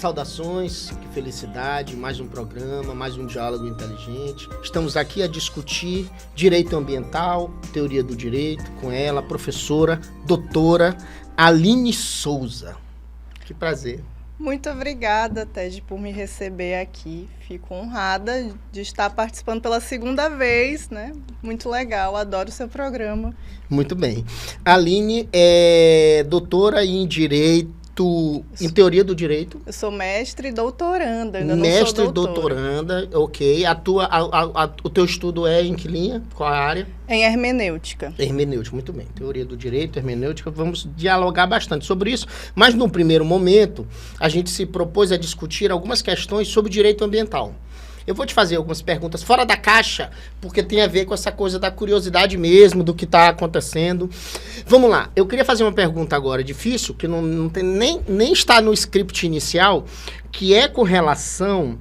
saudações, que felicidade, mais um programa, mais um diálogo inteligente. Estamos aqui a discutir direito ambiental, teoria do direito, com ela, a professora, doutora Aline Souza. Que prazer. Muito obrigada, Ted, por me receber aqui. Fico honrada de estar participando pela segunda vez, né? Muito legal, adoro o seu programa. Muito bem. A Aline é doutora em Direito, em Teoria do Direito. Eu sou mestre e doutoranda, ainda mestre não sou doutora. Mestre e doutoranda, ok. O teu estudo é em que linha? Qual a área? Em hermenêutica. Hermenêutica, muito bem. Teoria do direito, hermenêutica, vamos dialogar bastante sobre isso. Mas, num primeiro momento, a gente se propôs a discutir algumas questões sobre direito ambiental. Eu vou te fazer algumas perguntas fora da caixa, porque tem a ver com essa coisa da curiosidade mesmo, do que está acontecendo. Vamos lá, eu queria fazer uma pergunta agora difícil, que não tem, nem está no script inicial, que é com relação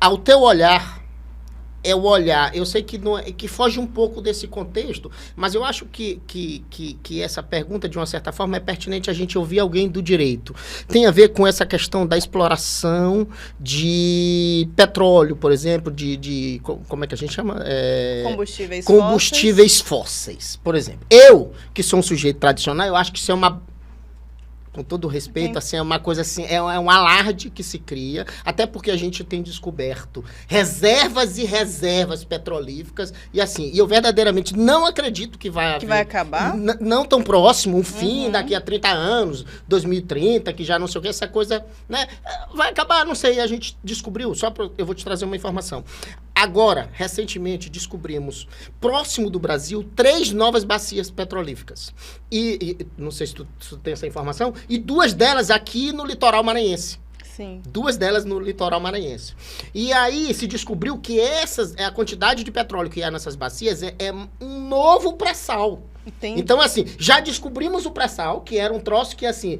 ao teu olhar. É o olhar, eu sei que, que foge um pouco desse contexto, mas eu acho que essa pergunta, de uma certa forma, é pertinente a gente ouvir alguém do direito. Tem a ver com essa questão da exploração de petróleo, por exemplo, como é que a gente chama? Combustíveis fósseis, por exemplo. Eu, que sou um sujeito tradicional, eu acho que isso é com todo respeito, assim, é uma coisa assim, é um alarde que se cria, até porque a gente tem descoberto reservas e reservas petrolíferas, e assim, eu verdadeiramente não acredito que vai haver... Que vai acabar? Não tão próximo, um fim daqui a 30 anos, 2030, que já não sei o que, essa coisa, né, vai acabar, não sei, a gente descobriu, eu vou te trazer uma informação. Agora, recentemente, descobrimos, próximo do Brasil, 3 novas bacias petrolíferas. E não sei se tu tem essa informação, e 2 delas aqui no litoral maranhense. Sim. 2 delas no litoral maranhense. E aí se descobriu que a quantidade de petróleo que há nessas bacias é um novo pré-sal. Entendi. Então, assim, já descobrimos o pré-sal, que era um troço que, assim...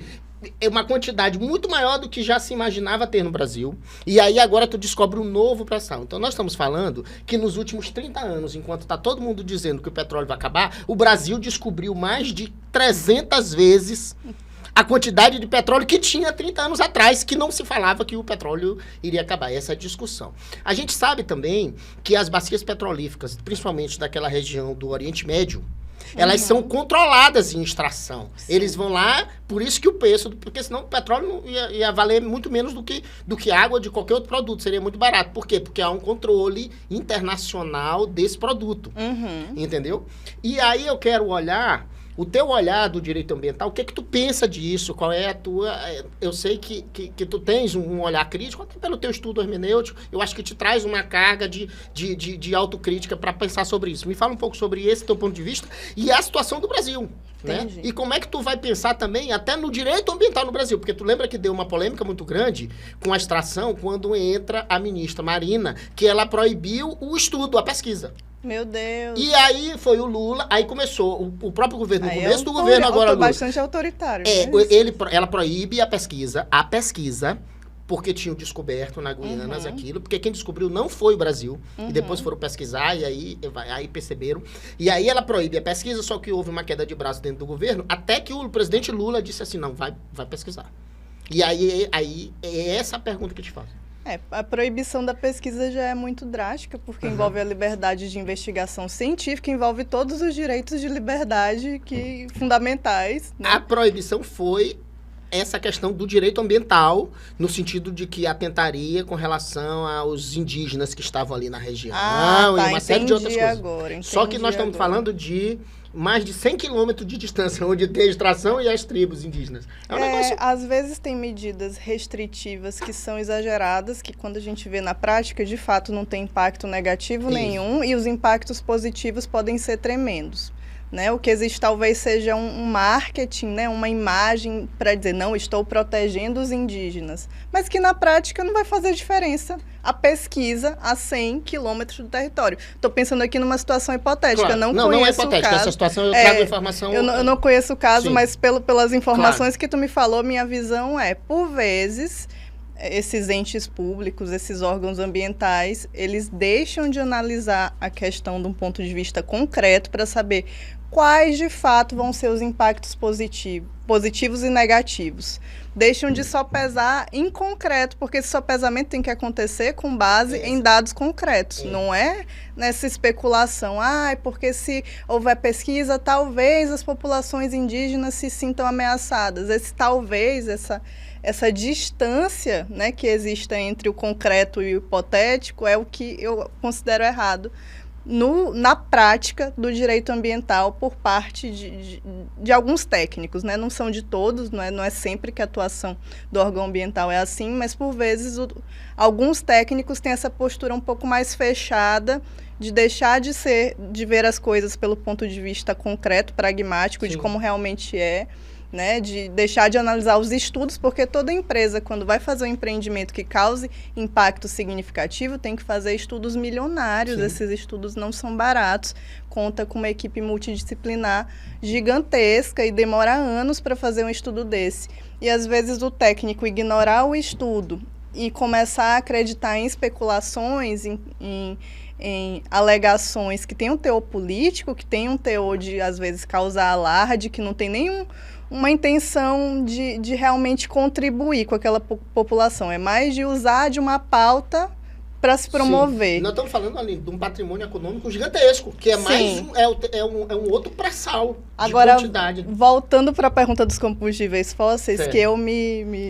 é uma quantidade muito maior do que já se imaginava ter no Brasil. E aí agora tu descobre um novo pré-sal. Então nós estamos falando que nos últimos 30 anos, enquanto está todo mundo dizendo que o petróleo vai acabar, o Brasil descobriu mais de 300 vezes a quantidade de petróleo que tinha 30 anos atrás, que não se falava que o petróleo iria acabar. Essa é a discussão. A gente sabe também que as bacias petrolíferas, principalmente daquela região do Oriente Médio, elas são controladas em extração. Sim. Eles vão lá, por isso que o preço... Porque senão o petróleo ia valer muito menos do que água de qualquer outro produto. Seria muito barato. Por quê? Porque há um controle internacional desse produto. Entendeu? E aí eu quero olhar... O teu olhar do direito ambiental, o que é que tu pensa disso? Qual é a tua... Eu sei que tu tens um olhar crítico, até pelo teu estudo hermenêutico, eu acho que te traz uma carga de autocrítica para pensar sobre isso. Me fala um pouco sobre esse teu ponto de vista e a situação do Brasil. Né? E como é que tu vai pensar também até no direito ambiental no Brasil? Porque tu lembra que deu uma polêmica muito grande com a extração quando entra a ministra Marina, que ela proibiu o estudo, a pesquisa. Meu Deus. E aí foi o Lula, aí começou o próprio governo, no começo do governo agora Lula. Bastante autoritário. Ela proíbe a pesquisa, porque tinham descoberto na Guiana aquilo, porque quem descobriu não foi o Brasil, e depois foram pesquisar, e aí perceberam. E aí ela proíbe a pesquisa, só que houve uma queda de braço dentro do governo, até que o presidente Lula disse assim, não, vai pesquisar. E aí é essa a pergunta que eu te faço. A proibição da pesquisa já é muito drástica, porque envolve a liberdade de investigação científica, envolve todos os direitos de liberdade fundamentais. Né? A proibição foi essa questão do direito ambiental, no sentido de que atentaria com relação aos indígenas que estavam ali na região, e uma série de outras coisas. Só que nós estamos falando de mais de 100 quilômetros de distância, onde tem a extração e as tribos indígenas. É um negócio... Às vezes tem medidas restritivas que são exageradas, que quando a gente vê na prática, de fato, não tem impacto negativo nenhum, e os impactos positivos podem ser tremendos. Né? O que existe talvez seja um marketing, né? Uma imagem para dizer, não, estou protegendo os indígenas. Mas que na prática não vai fazer diferença a pesquisa a 100 quilômetros do território. Estou pensando aqui numa situação hipotética. Claro. Não é hipotética. Essa situação eu trago informação... Eu não conheço o caso, sim, mas pelas informações que tu me falou, minha visão é, por vezes... esses entes públicos, esses órgãos ambientais, eles deixam de analisar a questão de um ponto de vista concreto para saber quais, de fato, vão ser os impactos positivos e negativos. deixam de sopesar em concreto, porque esse sopesamento tem que acontecer com base em dados concretos, não é nessa especulação. Porque se houver pesquisa, talvez as populações indígenas se sintam ameaçadas. Esse talvez, essa distância, né, que existe entre o concreto e o hipotético é o que eu considero errado na prática do direito ambiental por parte de alguns técnicos, né? Não são de todos, não é sempre que a atuação do órgão ambiental é assim, mas por vezes alguns técnicos têm essa postura um pouco mais fechada de deixar de ver as coisas pelo ponto de vista concreto, pragmático, de como realmente é, né, de deixar de analisar os estudos, porque toda empresa, quando vai fazer um empreendimento que cause impacto significativo, tem que fazer estudos milionários. Sim. Esses estudos não são baratos, conta com uma equipe multidisciplinar gigantesca e demora anos para fazer um estudo desse. E às vezes o técnico ignorar o estudo e começar a acreditar em especulações, em alegações que têm um teor político, que tem um teor de, às vezes, causar alarde, que não tem uma intenção de realmente contribuir com aquela população. É mais de usar de uma pauta para se promover. Sim. Nós estamos falando ali de um patrimônio econômico gigantesco, que é mais um outro pré-sal de quantidade. Voltando para a pergunta dos combustíveis fósseis, certo. Que eu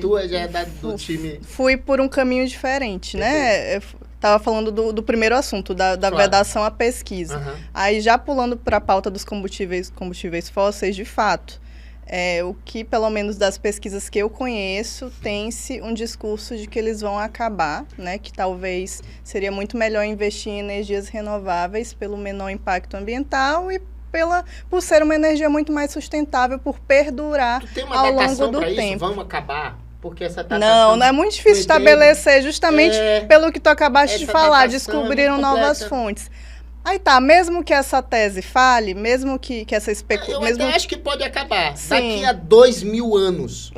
Tu já é do time... Fui por um caminho diferente, né? Estava falando do primeiro assunto, da claro. Vedação à pesquisa. Uhum. Aí, já pulando para a pauta dos combustíveis fósseis, de fato, o que, pelo menos das pesquisas que eu conheço, tem-se um discurso de que eles vão acabar, né? Que talvez seria muito melhor investir em energias renováveis pelo menor impacto ambiental e por ser uma energia muito mais sustentável, por perdurar ao longo do tempo. Isso? Vamos acabar? Porque essa datação... Não é muito difícil estabelecer, justamente pelo que tu acabaste de falar, descobriram novas fontes. Aí tá, mesmo que essa tese fale, mesmo que essa especulação... Eu até acho que pode acabar. Sim. Daqui a 2000 anos.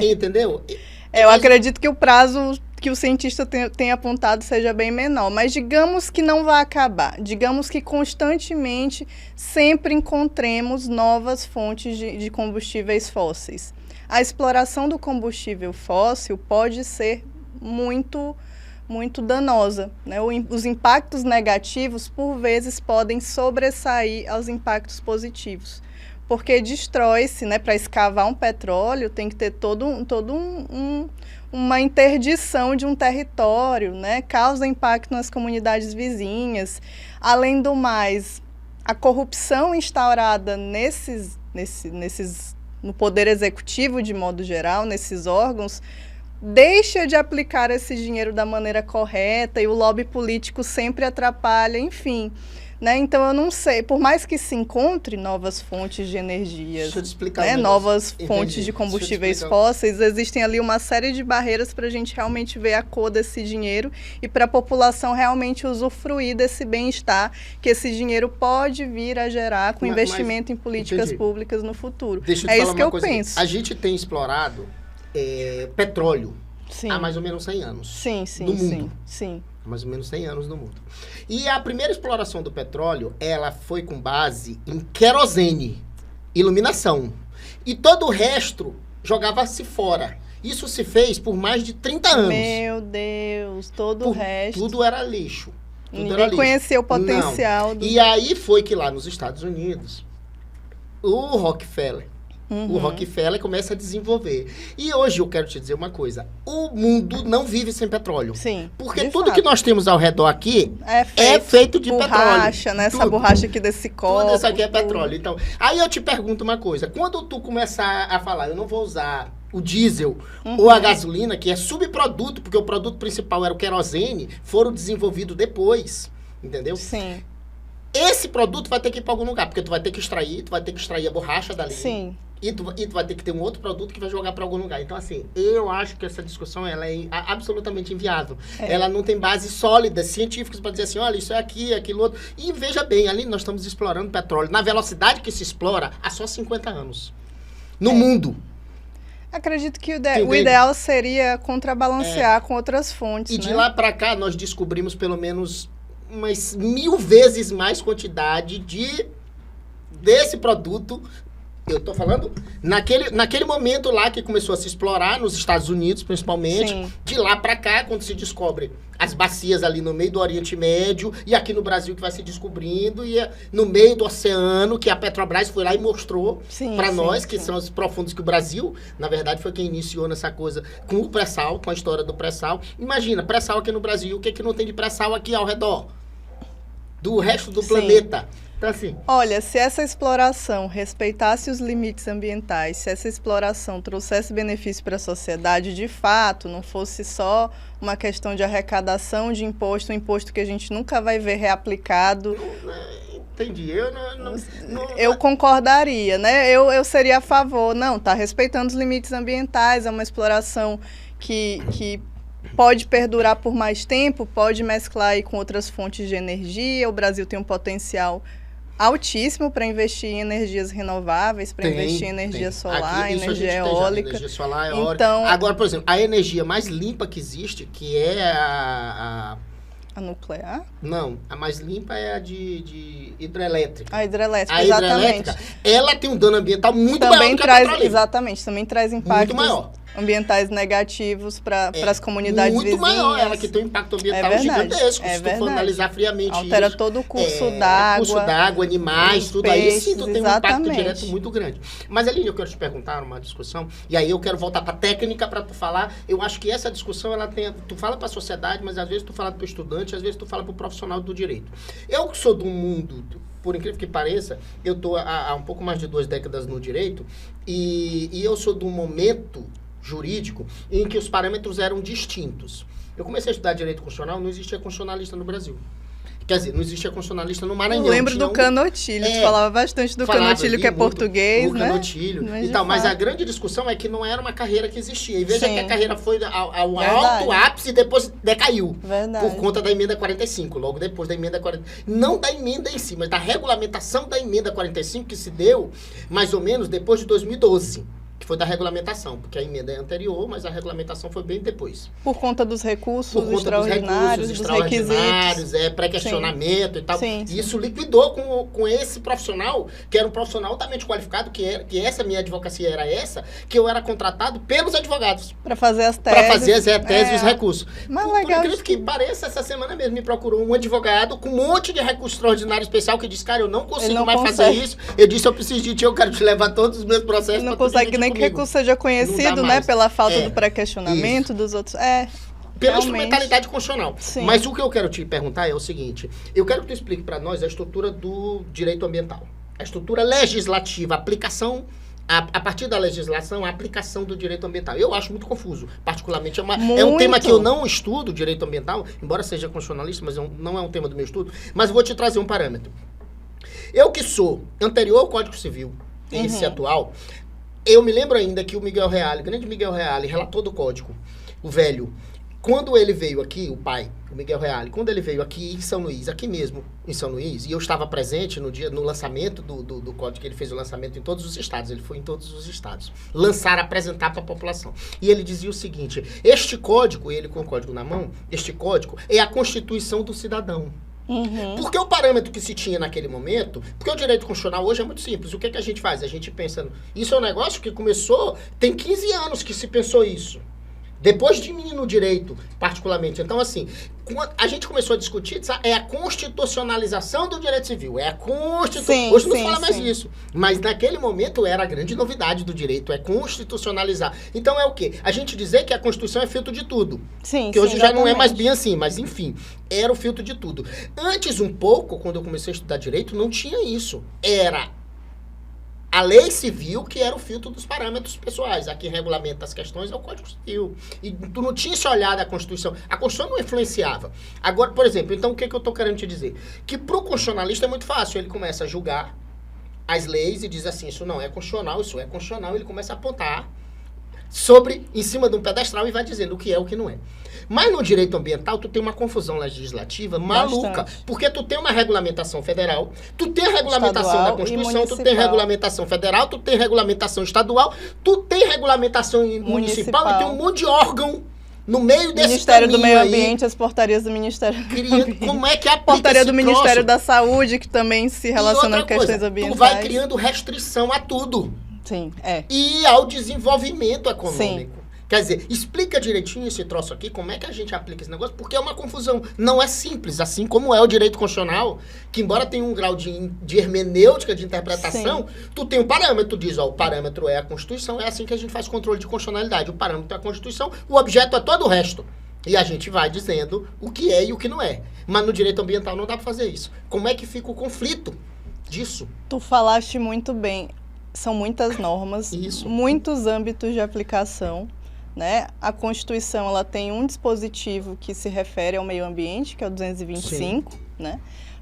Entendeu? Eu acredito que o prazo que o cientista tem apontado seja bem menor. Mas digamos que não vai acabar. Digamos que constantemente sempre encontremos novas fontes de combustíveis fósseis. A exploração do combustível fóssil pode ser muito danosa, né? Os impactos negativos, por vezes, podem sobressair aos impactos positivos, porque destrói-se, né? Para escavar um petróleo, tem que ter uma interdição de um território, né? Causa impacto nas comunidades vizinhas. Além do mais, a corrupção instaurada no poder executivo, de modo geral, nesses órgãos, deixa de aplicar esse dinheiro da maneira correta e o lobby político sempre atrapalha, enfim. Né? Então, eu não sei, por mais que se encontre novas fontes de energias, deixa eu te explicar né? Novas fontes de combustíveis fósseis, existem ali uma série de barreiras para a gente realmente ver a cor desse dinheiro e para a população realmente usufruir desse bem-estar que esse dinheiro pode vir a gerar com investimento em políticas públicas no futuro. Deixa eu te falar isso que eu penso. A gente tem explorado petróleo há mais ou menos 100 anos no mundo. Sim. Mais ou menos 100 anos no mundo. E a primeira exploração do petróleo, ela foi com base em querosene, iluminação. E todo o resto jogava-se fora. Isso se fez por mais de 30 anos. Meu Deus, todo o resto. Tudo era lixo. Ninguém conhecia o potencial. E aí foi que lá nos Estados Unidos, o Rockefeller começa a desenvolver. E hoje eu quero te dizer uma coisa. O mundo não vive sem petróleo. Sim. Porque tudo que nós temos ao redor aqui é feito de borracha, petróleo. Borracha, né? Essa borracha aqui desse copo. Tudo isso aqui é petróleo. Então, aí eu te pergunto uma coisa. Quando tu começar a falar, eu não vou usar o diesel ou a gasolina, que é subproduto, porque o produto principal era o querosene, foram desenvolvidos depois. Entendeu? Sim. Esse produto vai ter que ir para algum lugar, porque tu vai ter que extrair a borracha dali. Sim. E tu vai ter que ter um outro produto que vai jogar para algum lugar. Então, assim, eu acho que essa discussão ela é absolutamente inviável. Ela não tem bases sólidas, científicas, para dizer assim, olha, isso é aqui, aquilo outro. E veja bem, ali nós estamos explorando petróleo na velocidade que se explora há só 50 anos. No mundo. Acredito que o ideal seria contrabalancear com outras fontes. E de lá para cá, nós descobrimos pelo menos umas 1000 vezes mais quantidade desse produto Eu tô falando naquele momento lá que começou a se explorar, nos Estados Unidos principalmente, Sim. de lá pra cá, quando se descobre as bacias ali no meio do Oriente Médio, e aqui no Brasil que vai se descobrindo, e no meio do oceano, que a Petrobras foi lá e mostrou pra nós, que são os profundos que o Brasil, na verdade, foi quem iniciou nessa coisa com o pré-sal, com a história do pré-sal. Imagina, pré-sal aqui no Brasil, o que não tem de pré-sal aqui ao redor do resto do planeta? Então, assim, olha, se essa exploração respeitasse os limites ambientais, se essa exploração trouxesse benefício para a sociedade, de fato, não fosse só uma questão de arrecadação de imposto, um imposto que a gente nunca vai ver reaplicado. entendi. Eu concordaria, né? Eu seria a favor. Não, está respeitando os limites ambientais, é uma exploração que pode perdurar por mais tempo, pode mesclar aí com outras fontes de energia. O Brasil tem um potencial altíssimo para investir em energias renováveis, para investir em energia solar, energia eólica. Energia solar, eólica. Então, agora, por exemplo, a energia mais limpa que existe, que é a nuclear? Não, a mais limpa é a de hidrelétrica. A hidrelétrica, a exatamente. Hidrelétrica, ela tem um dano ambiental muito também maior do que a petrolífera. Exatamente, também traz impactos muito maior. Ambientais negativos para as comunidades muito vizinhas. Muito maior, ela que tem um impacto ambiental gigantesco, se tu for analisar friamente. Altera todo o curso d'água. Curso d'água, animais, tudo peixes, aí, sim, tu tem um impacto direto muito grande. Mas, Aline, eu quero te perguntar uma discussão, e aí eu quero voltar para a técnica para tu falar. Eu acho que essa discussão, ela tem. Tu fala para a sociedade, mas às vezes tu fala para o estudante, às vezes tu fala para o profissional do direito. Eu que sou do mundo, por incrível que pareça, eu estou há um pouco mais de 2 décadas no direito, e eu sou de um momento jurídico em que os parâmetros eram distintos. Eu comecei a estudar direito constitucional, não existia constitucionalista no Brasil. Quer dizer, não existia constitucionalista no Maranhão. Eu lembro do Canotilho, tu falava bastante do Canotilho, que é português, né? Canotilho e tal, mas a grande discussão é que não era uma carreira que existia. E veja que a carreira foi ao alto ápice e depois decaiu. Verdade. Por conta da emenda 45, logo depois da emenda 45. Não da emenda em si, mas da regulamentação da emenda 45 que se deu mais ou menos depois de 2012. Que foi da regulamentação, porque a emenda é anterior, mas a regulamentação foi bem depois. Por conta dos recursos extraordinários, dos requisitos. Pré-questionamento e tal. Sim, e isso liquidou com esse profissional, que era um profissional altamente qualificado, que essa minha advocacia era essa, que eu era contratado pelos advogados. Para fazer as teses. Para fazer as teses e os recursos. Mas por incrível que pareça, essa semana mesmo me procurou um advogado com um monte de recurso extraordinário especial que disse, cara, eu não consigo mais fazer isso. Eu disse, eu preciso de ti, eu quero te levar todos os meus processos. Ele não consegue nem que recurso seja conhecido, né? Pela falta do pré-questionamento dos outros. Pela instrumentalidade constitucional. Sim. Mas o que eu quero te perguntar é o seguinte, eu quero que tu explique para nós a estrutura do direito ambiental. A estrutura legislativa, a aplicação, a partir da legislação, a aplicação do direito ambiental. Eu acho muito confuso, particularmente. É um tema que eu não estudo, direito ambiental, embora seja constitucionalista, mas não é um tema do meu estudo. Mas vou te trazer um parâmetro. Eu que sou anterior ao Código Civil, esse atual, eu me lembro ainda que o Miguel Reale, o grande Miguel Reale, relator do Código, o velho, quando ele veio aqui, o pai, o Miguel Reale, quando ele veio aqui em São Luís, aqui mesmo em São Luís, e eu estava presente no lançamento do Código, que ele fez o lançamento em todos os estados, ele foi em todos os estados, apresentar para a população. E ele dizia o seguinte, este código, ele com o código na mão, este código é a Constituição do cidadão. Porque o parâmetro que se tinha naquele momento, porque o direito constitucional hoje é muito simples, o que a gente faz? A gente pensa, isso é um negócio que começou, tem 15 anos que se pensou isso, depois de mim no direito, particularmente. Então, assim, a gente começou a discutir, é a constitucionalização do direito civil, é a Constituição. Hoje não fala mais isso, mas naquele momento era a grande novidade do direito, é constitucionalizar. Então é o quê? A gente dizer que a Constituição é filtro de tudo. Que hoje já não é mais bem assim, mas enfim, era o filtro de tudo. Antes um pouco, quando eu comecei a estudar direito, não tinha isso. Era a lei civil que era o filtro dos parâmetros pessoais. A que regulamenta as questões é o Código Civil. E tu não tinha esse olhar da Constituição. A Constituição não influenciava. Agora, por exemplo, então o que eu estou querendo te dizer? Que pro constitucionalista é muito fácil. Ele começa a julgar as leis e diz assim, isso não é constitucional, isso é constitucional. Ele começa a apontar em cima de um pedestral e vai dizendo o que é, o que não é. Mas no direito ambiental, tu tem uma confusão legislativa maluca. Bastante. Porque tu tem uma regulamentação federal, tu tem a regulamentação estadual da Constituição, tu tem regulamentação federal, tu tem regulamentação estadual, tu tem regulamentação municipal e tem um monte de órgão No meio desse Ministério do Meio aí, Ambiente, as portarias do Ministério do Meio Ambiente. como é que aplica Portaria esse do troço? Ministério da Saúde, que também se relaciona com questões ambientais. Tu vai criando restrição a tudo. Sim, é. E ao desenvolvimento econômico. Sim. Quer dizer, explica direitinho esse troço aqui, como é que a gente aplica esse negócio, porque é uma confusão. Não é simples, assim como é o direito constitucional, que embora tenha um grau de hermenêutica, de interpretação, tu tem um parâmetro, tu diz, ó, o parâmetro é a Constituição, é assim que a gente faz controle de constitucionalidade. O parâmetro é a Constituição, o objeto é todo o resto. E a gente vai dizendo o que é e o que não é. Mas no direito ambiental não dá pra fazer isso. Como é que fica o conflito disso? Tu falaste muito bem. São muitas normas, muitos âmbitos de aplicação. Né? A Constituição ela tem um dispositivo que se refere ao meio ambiente, que é o 225, né?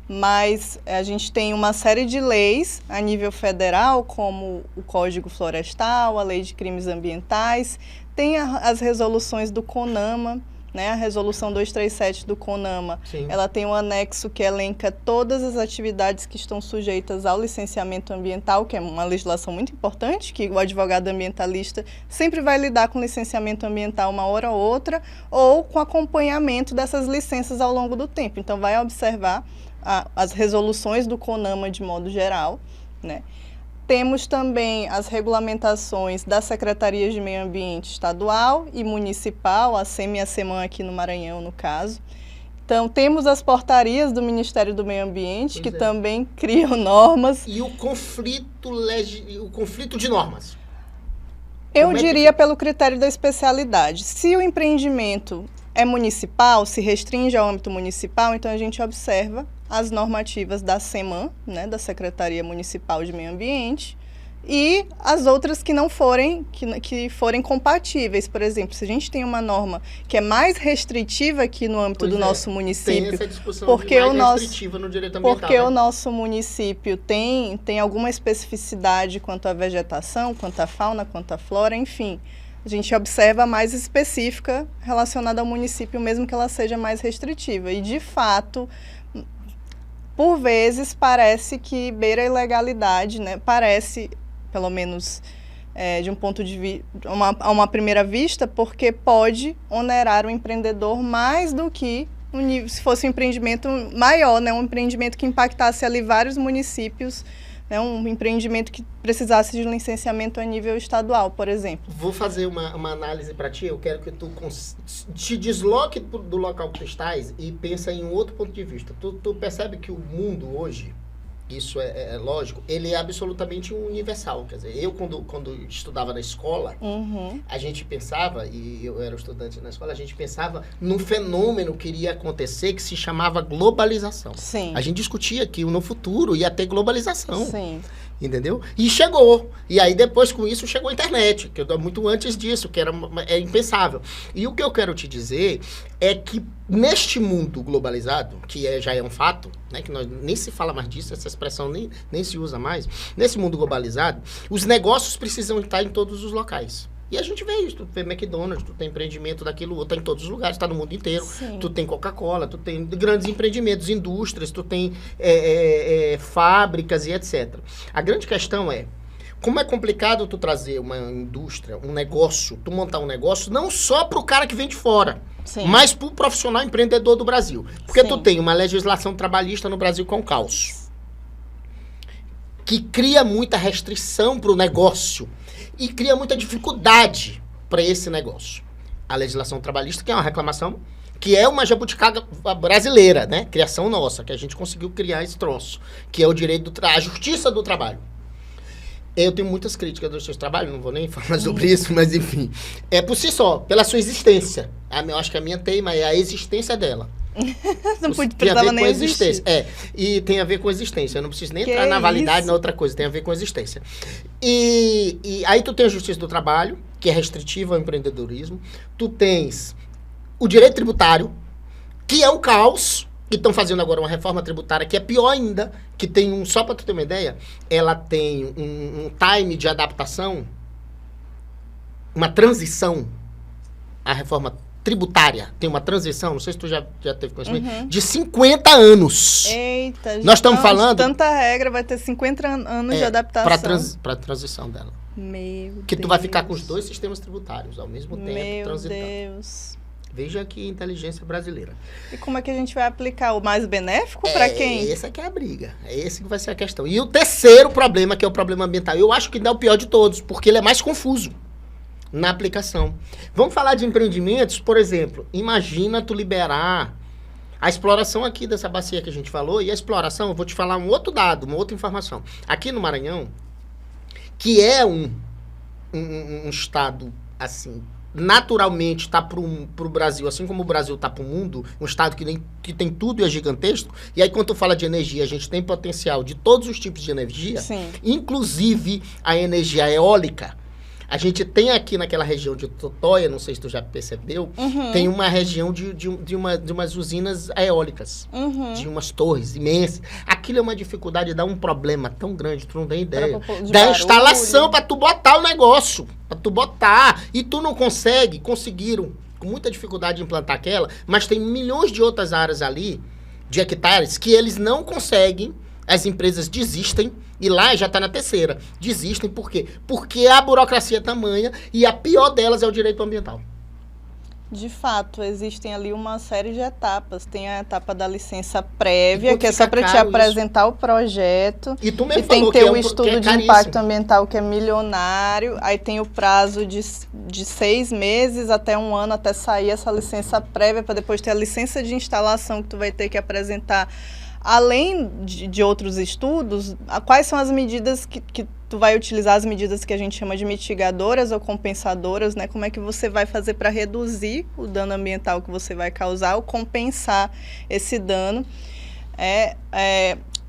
Mas a gente tem uma série de leis a nível federal, como o Código Florestal, a Lei de Crimes Ambientais, tem as resoluções do CONAMA, né? A resolução 237 do CONAMA, ela tem um anexo que elenca todas as atividades que estão sujeitas ao licenciamento ambiental, que é uma legislação muito importante, que o advogado ambientalista sempre vai lidar com licenciamento ambiental uma hora ou outra, ou com acompanhamento dessas licenças ao longo do tempo. Então, vai observar as resoluções do CONAMA de modo geral, né? Temos também as regulamentações das Secretarias de Meio Ambiente Estadual e Municipal, a SEMA e a SEMAN aqui no Maranhão, no caso. Então, temos as portarias do Ministério do Meio Ambiente, que também criam normas. E o conflito de normas? Eu diria pelo critério da especialidade. Se o empreendimento é municipal, se restringe ao âmbito municipal, então a gente observa as normativas da SEMAN, né, da Secretaria Municipal de Meio Ambiente, e as outras que não forem, que forem compatíveis. Por exemplo, se a gente tem uma norma que é mais restritiva aqui no âmbito do nosso município, tem essa discussão porque restritiva no direito ambiental, porque né? o nosso município tem alguma especificidade quanto à vegetação, quanto à fauna, quanto à flora, enfim. A gente observa mais específica relacionada ao município, mesmo que ela seja mais restritiva. E, de fato, por vezes, parece que beira a ilegalidade, né? Parece, pelo menos de um ponto de vista, a uma primeira vista, porque pode onerar o empreendedor mais do que se fosse um empreendimento maior, né? Um empreendimento que impactasse ali vários municípios, né? Um empreendimento que precisasse de um licenciamento a nível estadual, por exemplo. Vou fazer uma análise para ti. Eu quero que tu te desloque do local que tu estás e pensa em um outro ponto de vista. Tu percebe que o mundo hoje, isso é lógico, ele é absolutamente universal. Quer dizer, eu quando estudava na escola, a gente pensava, e eu era estudante na escola, a gente pensava num fenômeno que iria acontecer que se chamava globalização. Sim. A gente discutia que no futuro ia ter globalização. Sim. Entendeu? E chegou. E aí depois com isso chegou a internet, que muito antes disso, que era impensável. E o que eu quero te dizer é que neste mundo globalizado, que já é um fato, né, que nós nem se fala mais disso, essa expressão nem se usa mais, nesse mundo globalizado, os negócios precisam estar em todos os locais. E a gente vê isso, tu vê McDonald's, tu tem empreendimento daquilo outro, tá em todos os lugares, tá no mundo inteiro. Sim. Tu tem Coca-Cola, tu tem grandes empreendimentos, indústrias, tu tem fábricas e etc. A grande questão é, como é complicado tu trazer uma indústria, um negócio, tu montar um negócio, não só pro cara que vem de fora, Sim. mas pro profissional empreendedor do Brasil. Porque Sim. tu tem uma legislação trabalhista no Brasil com caos, que cria muita restrição pro negócio, e cria muita dificuldade para esse negócio. A legislação trabalhista, que é uma reclamação, que é uma jabuticaba brasileira, né? Criação nossa, que a gente conseguiu criar esse troço, que é o direito a justiça do trabalho. Eu tenho muitas críticas dos seus trabalhos, não vou nem falar sobre isso, mas enfim. É por si só, pela sua existência. Eu acho que a minha teima é a existência dela. Não precisava nem existir. E tem a ver com existência. Eu não preciso nem entrar na validade, na outra coisa. Tem a ver com existência. E aí tu tem a justiça do trabalho, que é restritiva ao empreendedorismo. Tu tens o direito tributário, que é um caos. E estão fazendo agora uma reforma tributária que é pior ainda, que tem só para tu ter uma ideia, ela tem um time de adaptação, uma transição, a reforma tributária tem uma transição, não sei se tu já teve conhecimento, de 50 anos. Eita, nós estamos falando... Tanta regra, vai ter 50 anos de adaptação. Para a transição dela. Meu que Deus. tu vai ficar com os dois sistemas tributários ao mesmo tempo Meu transitando. Deus. Veja que inteligência brasileira. E como é que a gente vai aplicar? O mais benéfico para quem? Essa que é a briga. É esse que vai ser a questão. E o terceiro problema, que é o problema ambiental, eu acho que ainda é o pior de todos, porque ele é mais confuso na aplicação. Vamos falar de empreendimentos, por exemplo, imagina tu liberar a exploração aqui dessa bacia que a gente falou, e a exploração, eu vou te falar um outro dado, uma outra informação. Aqui no Maranhão, que é um estado, assim, naturalmente está para o Brasil, assim como o Brasil está para o mundo, um estado que tem tudo e é gigantesco, e aí quando tu fala de energia, a gente tem potencial de todos os tipos de energia, Sim. Inclusive a energia eólica. A gente tem aqui naquela região de Totóia, não sei se tu já percebeu, tem uma região de umas usinas eólicas, de umas torres imensas. Aquilo é uma dificuldade, dá um problema tão grande, tu não tem ideia. Da instalação para tu botar o negócio, para tu botar. E tu não conseguiram com muita dificuldade implantar aquela, mas tem milhões de outras áreas ali, de hectares, que eles não conseguem, as empresas desistem, e lá já está na terceira. Desistem por quê? Porque a burocracia é tamanha e a pior delas é o direito ambiental. De fato, existem ali uma série de etapas. Tem a etapa da licença prévia, que é só para te apresentar o projeto. E tu mesmo e tem falou que ter que o estudo de impacto ambiental, que é milionário. Aí tem o prazo de 6 meses até 1 ano, até sair essa licença prévia, para depois ter a licença de instalação que tu vai ter que apresentar. Além de outros estudos, quais são as medidas que tu vai utilizar, as medidas que a gente chama de mitigadoras ou compensadoras, né? Como é que você vai fazer para reduzir o dano ambiental que você vai causar ou compensar esse dano?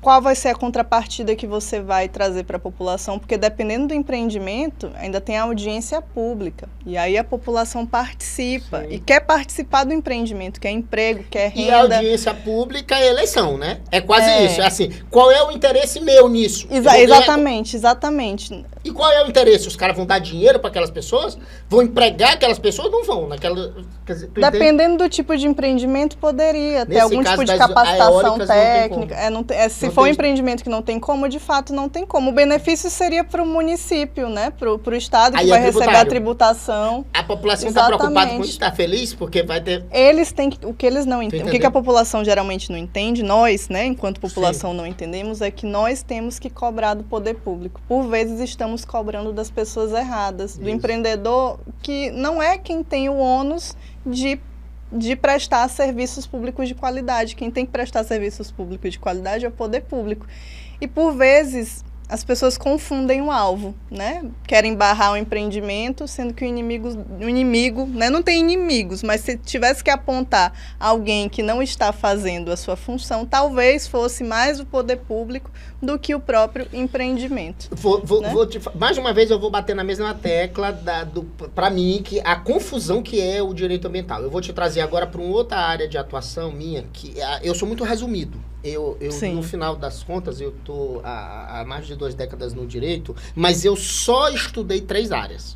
Qual vai ser a contrapartida que você vai trazer para a população? Porque dependendo do empreendimento, ainda tem a audiência pública. E aí a população participa. Sim. E quer participar do empreendimento, quer emprego, quer renda. E a audiência pública é eleição, né? É quase isso. É assim, qual é o interesse meu nisso? Exatamente. E qual é o interesse? Os caras vão dar dinheiro para aquelas pessoas? Vão empregar aquelas pessoas? Não vão. Quer dizer, dependendo do tipo de empreendimento, poderia ter algum tipo de capacitação técnica. Se for um empreendimento que não tem como, de fato não tem como. O benefício seria para o município, né? Para o Estado, que vai receber a tributação. A população está preocupada com isso, está feliz, porque vai ter... Eles têm que... O que eles não entendem, o que a população geralmente não entende, nós, né, enquanto população não entendemos, é que nós temos que cobrar do poder público. Por vezes estamos cobrando das pessoas erradas, do empreendedor, que não é quem tem o ônus de prestar serviços públicos de qualidade. Quem tem que prestar serviços públicos de qualidade é o poder público. E, por vezes, as pessoas confundem o alvo, né? Querem barrar o empreendimento, sendo que o inimigo, né? Não tem inimigos, mas se tivesse que apontar alguém que não está fazendo a sua função, talvez fosse mais o poder público do que o próprio empreendimento. Mais uma vez eu vou bater na mesma tecla para mim, que a confusão que é o direito ambiental. Eu vou te trazer agora para uma outra área de atuação minha, que eu sou muito resumido. Eu no final das contas, eu estou há mais de 2 décadas no direito, mas eu só estudei 3 áreas.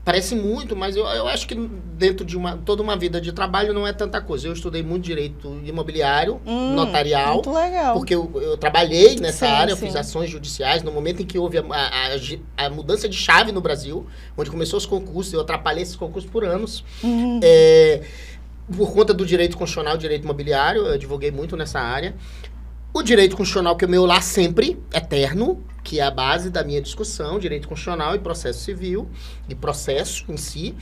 Parece muito, mas eu acho que dentro de toda uma vida de trabalho não é tanta coisa. Eu estudei muito direito imobiliário, notarial. Muito legal. Porque eu trabalhei nessa área, eu fiz ações judiciais. No momento em que houve a mudança de chave no Brasil, onde começou os concursos, eu atrapalhei esses concursos por anos. Por conta do direito constitucional e direito imobiliário, eu advoguei muito nessa área. O direito constitucional, que é o meu lá sempre, eterno, que é a base da minha discussão, direito constitucional e processo civil, e processo em si.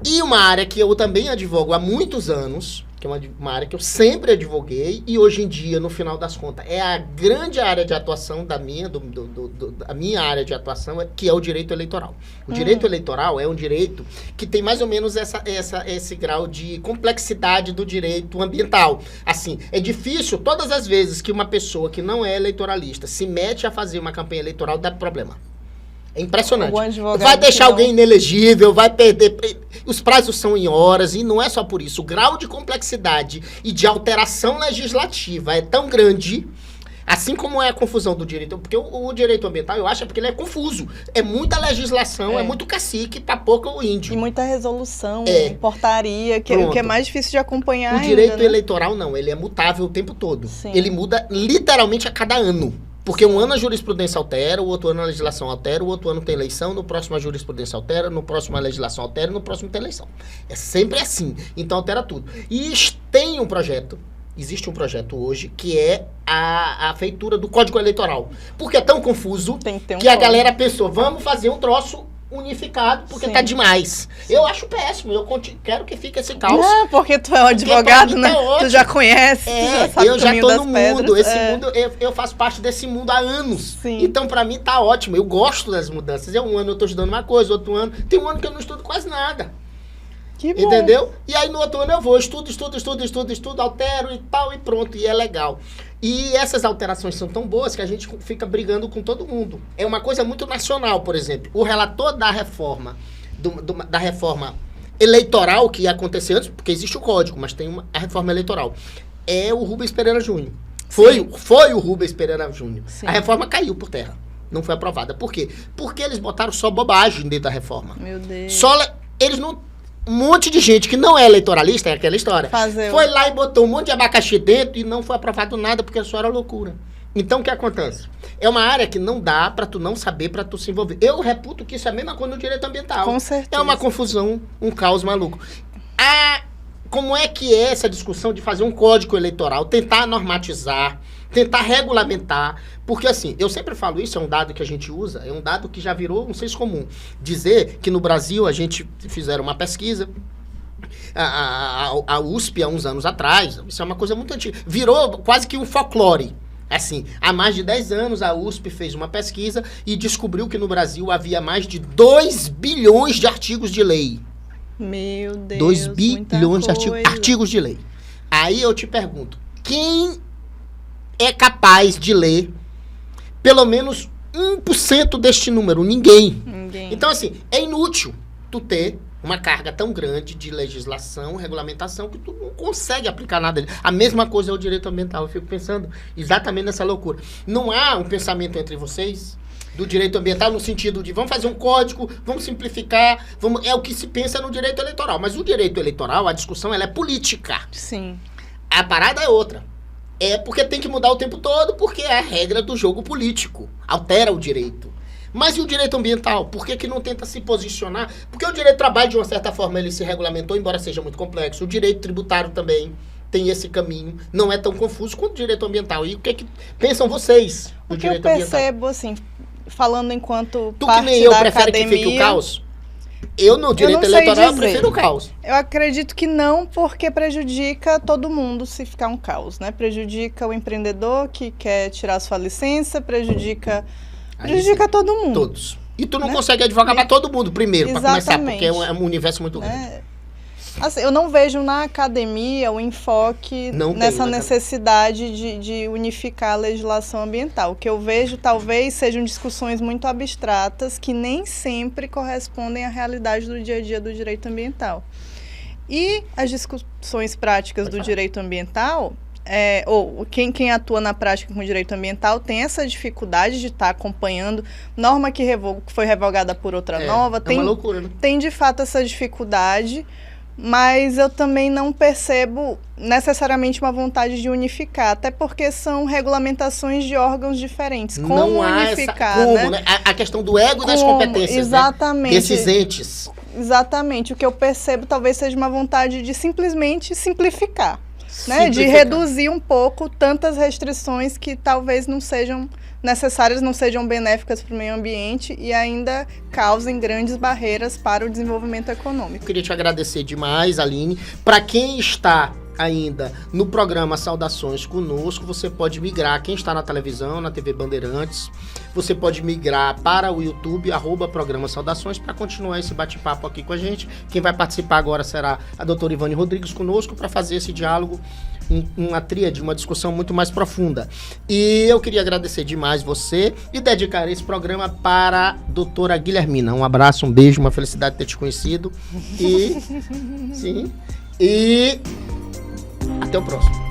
E uma área que eu também advogo há muitos anos, que é uma área que eu sempre advoguei, e hoje em dia, no final das contas, é a grande área de atuação da minha área de atuação, que é o direito eleitoral. O direito eleitoral é um direito que tem mais ou menos esse grau de complexidade do direito ambiental. Assim, é difícil, todas as vezes que uma pessoa que não é eleitoralista se mete a fazer uma campanha eleitoral, dá problema. É impressionante. Vai deixar alguém inelegível, vai perder... Os prazos são em horas, e não é só por isso. O grau de complexidade e de alteração legislativa é tão grande, assim como é a confusão do direito. Porque o direito ambiental, eu acho, porque ele é confuso. É muita legislação, é muito cacique para pouco índio. E muita resolução, portaria, que é mais difícil de acompanhar. O direito eleitoral não, ele é mutável o tempo todo. Sim. Ele muda literalmente a cada ano. Porque um ano a jurisprudência altera, o outro ano a legislação altera, o outro ano tem eleição, no próximo a jurisprudência altera, no próximo a legislação altera, no próximo tem eleição. É sempre assim. Então altera tudo. E tem um projeto, existe um projeto hoje, que é a feitura do Código Eleitoral. Porque é tão confuso que a galera pensou, vamos fazer um troço unificado, porque tá demais. Sim. Eu acho péssimo, quero que fique esse caos. Não, porque tu é um advogado, né? Tá tu já conhece, tu já sabe eu já tô no mundo, pedras. Mundo, eu faço parte desse mundo há anos. Sim. Então, pra mim, tá ótimo. Eu gosto das mudanças. Um ano eu tô estudando uma coisa, outro ano... Tem um ano que eu não estudo quase nada. Que bom. Entendeu? E aí, no outro ano eu vou, estudo, altero e tal, e pronto, e é legal. E essas alterações são tão boas que a gente fica brigando com todo mundo. É uma coisa muito nacional, por exemplo. O relator da reforma, da reforma eleitoral que ia acontecer antes, porque existe o código, mas tem a reforma eleitoral, é o Rubens Pereira Júnior. Foi o Rubens Pereira Júnior. Sim. A reforma caiu por terra. Não foi aprovada. Por quê? Porque eles botaram só bobagem dentro da reforma. Meu Deus. Eles não... Um monte de gente que não é eleitoralista, é aquela história. Foi lá e botou um monte de abacaxi dentro e não foi aprovado nada, porque só era loucura. Então, o que acontece? É uma área que não dá pra tu não saber, pra tu se envolver. Eu reputo que isso é a mesma coisa no direito ambiental. Com certeza. É uma confusão, um caos maluco. Como é que é essa discussão de fazer um código eleitoral, tentar normatizar, tentar regulamentar, porque assim, eu sempre falo isso, é um dado que a gente usa, é um dado que já virou um senso comum. Dizer que no Brasil a gente fizeram uma pesquisa, a USP há uns anos atrás, isso é uma coisa muito antiga, virou quase que um folclore. Assim, há mais de 10 anos a USP fez uma pesquisa e descobriu que no Brasil havia mais de 2 bilhões de artigos de lei. Meu Deus, 2 bilhões de artigos de lei. Aí eu te pergunto, quem é capaz de ler pelo menos 1% deste número? Ninguém. Então, assim, é inútil tu ter uma carga tão grande de legislação, regulamentação, que tu não consegue aplicar nada. A mesma coisa é o direito ambiental. Eu fico pensando exatamente nessa loucura. Não há um pensamento entre vocês do direito ambiental no sentido de vamos fazer um código, vamos simplificar, é o que se pensa no direito eleitoral. Mas o direito eleitoral, a discussão, ela é política. Sim. A parada é outra. É porque tem que mudar o tempo todo, porque é a regra do jogo político. Altera o direito. Mas e o direito ambiental? Por que não tenta se posicionar? Porque o direito do trabalho, de uma certa forma, ele se regulamentou, embora seja muito complexo. O direito tributário também tem esse caminho. Não é tão confuso quanto o direito ambiental. E o que pensam vocês do direito ambiental? O que eu percebo, assim, falando enquanto tu parte que nem eu da prefere academia, que fique o caos? Eu, no direito eleitoral, eu prefiro o caos. Eu acredito que não, porque prejudica todo mundo se ficar um caos, né? Prejudica o empreendedor que quer tirar sua licença, prejudica todo mundo. Todos. E tu não consegue advogar para todo mundo primeiro, para começar, porque é um universo muito grande. Assim, eu não vejo na academia o enfoque nessa necessidade de unificar a legislação ambiental. O que eu vejo talvez sejam discussões muito abstratas que nem sempre correspondem à realidade do dia a dia do direito ambiental. E as discussões práticas do direito ambiental, ou quem atua na prática com o direito ambiental tem essa dificuldade de estar acompanhando norma que foi revogada por outra nova. É uma loucura, né? Tem de fato essa dificuldade. Mas eu também não percebo necessariamente uma vontade de unificar, até porque são regulamentações de órgãos diferentes. Como não há unificar, né? A questão do ego das competências, exatamente, né? Desses entes. Exatamente. O que eu percebo talvez seja uma vontade de simplesmente simplificar. Né? De reduzir um pouco tantas restrições que talvez não sejam necessárias, não sejam benéficas para o meio ambiente e ainda causem grandes barreiras para o desenvolvimento econômico. Eu queria te agradecer demais, Aline. Para quem está ainda no programa Saudações conosco, você pode migrar, quem está na televisão, na TV Bandeirantes, você pode migrar para o YouTube, @programa Saudações, para continuar esse bate-papo aqui com a gente. Quem vai participar agora será a doutora Ivane Rodrigues conosco para fazer esse diálogo, uma tríade, uma discussão muito mais profunda. E eu queria agradecer demais você e dedicar esse programa para a doutora Guilhermina. Um abraço, um beijo, uma felicidade de ter te conhecido. E até o próximo.